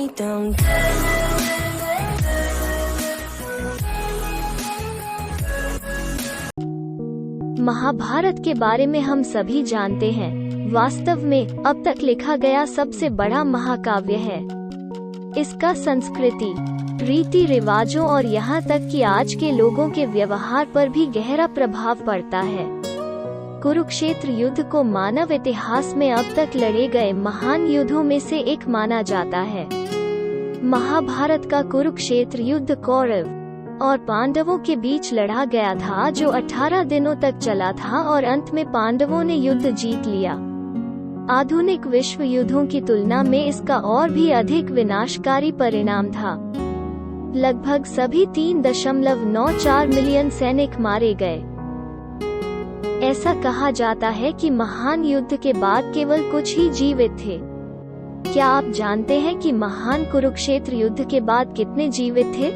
me down. Mahabharat के बारे में हम सभी जानते हैं, वास्तव में अब तक लिखा गया सबसे बड़ा महाकाव्य है। इसका संस्कृति, रीति रिवाजों और यहाँ तक कि आज के लोगों के व्यवहार पर भी गहरा प्रभाव पड़ता है। कुरुक्षेत्र युद्ध को मानव इतिहास में अब तक लड़े गए महान युद्धों में से एक माना जाता है। महाभारत का कुरुक्षेत्र युद्ध कौरव और पांडवों के बीच लड़ा गया था, जो 18 दिनों तक चला था और अंत में पांडवों ने युद्ध जीत लिया। आधुनिक विश्व युद्धों की तुलना में इसका और भी अधिक विनाशकारी परिणाम था। लगभग सभी 3.94 मिलियन सैनिक मारे गए। ऐसा कहा जाता है कि महान युद्ध के बाद केवल कुछ ही जीवित थे। क्या आप जानते हैं कि महान कुरुक्षेत्र युद्ध के बाद कितने जीवित थे?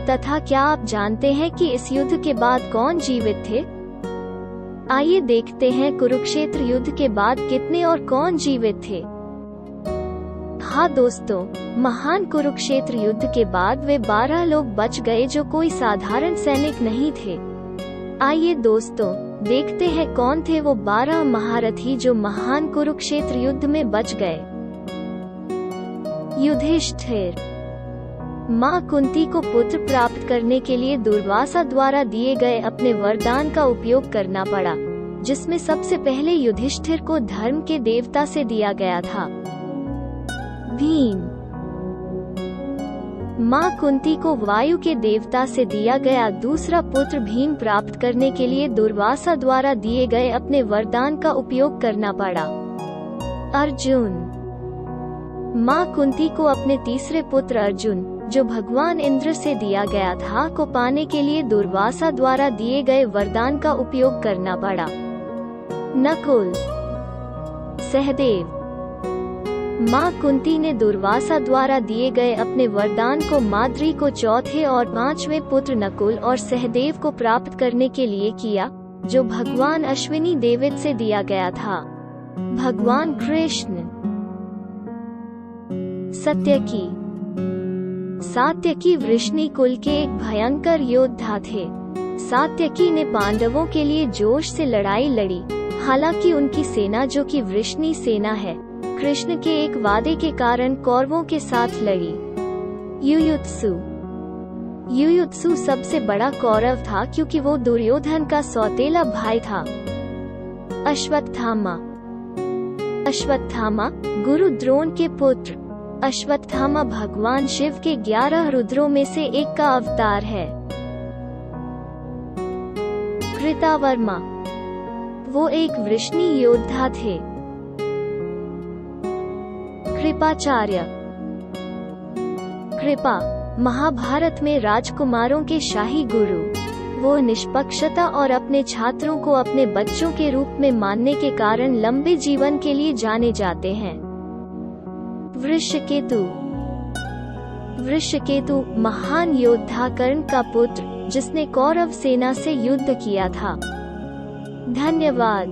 तथा क्या आप जानते हैं कि इस युद्ध के बाद कौन जीवित थे? आइए देखते हैं कुरुक्षेत्र युद्ध के बाद कितने और कौन जीवित थे। हाँ दोस्तों, महान कुरुक्षेत्र युद्ध के बाद वे 12 लोग बच गए, जो कोई साधारण सैनिक नहीं थे। आइए दोस्तों, देखते हैं कौन थे वो 12 महारथी जो महान कुरुक्षेत्र युद्ध में बच गए। युधिष्ठिर। माँ कुंती को पुत्र प्राप्त करने के लिए दुर्वासा द्वारा दिए गए अपने वरदान का उपयोग करना पड़ा, जिसमें सबसे पहले युधिष्ठिर को धर्म के देवता से दिया गया था। भीम। माँ कुंती को वायु के देवता से दिया गया दूसरा पुत्र भीम प्राप्त करने के लिए दुर्वासा द्वारा दिए गए अपने वरदान का उपयोग करना पड़ा। अर्जुन। माँ कुंती को अपने तीसरे पुत्र अर्जुन, जो भगवान इंद्र से दिया गया था, को पाने के लिए दुर्वासा द्वारा दिए गए वरदान का उपयोग करना पड़ा। नकुल। सहदेव। माँ कुंती ने दुर्वासा द्वारा दिए गए अपने वरदान को माद्री को चौथे और 5वें पुत्र नकुल और सहदेव को प्राप्त करने के लिए किया, जो भगवान अश्विनी देवत से दिया गया था। भगवान कृष्ण। सत्यकी। सात्यकी वृष्णि कुल के एक भयंकर योद्धा थे। सात्यकी ने पांडवों के लिए जोश से लड़ाई लड़ी, हालांकि उनकी सेना, जो कि वृष्णि सेना है, कृष्ण के एक वादे के कारण कौरवों के साथ लड़ी। युयुत्सु। युयुत्सु सबसे बड़ा कौरव था, क्योंकि वो दुर्योधन का सौतेला भाई था। अश्वत्थामा। अश्वत्थामा गुरु द्रोण के पुत्र। अश्वत्थामा भगवान शिव के 11 रुद्रों में से एक का अवतार है। कृतावर्मा। वो एक वृष्णि योद्धा थे। कृपाचार्य। कृपा महाभारत में राजकुमारों के शाही गुरु। वो निष्पक्षता और अपने छात्रों को अपने बच्चों के रूप में मानने के कारण लंबे जीवन के लिए जाने जाते हैं। वृषकेतु। वृषकेतु महान योद्धा कर्ण का पुत्र, जिसने कौरव सेना से युद्ध किया था। धन्यवाद।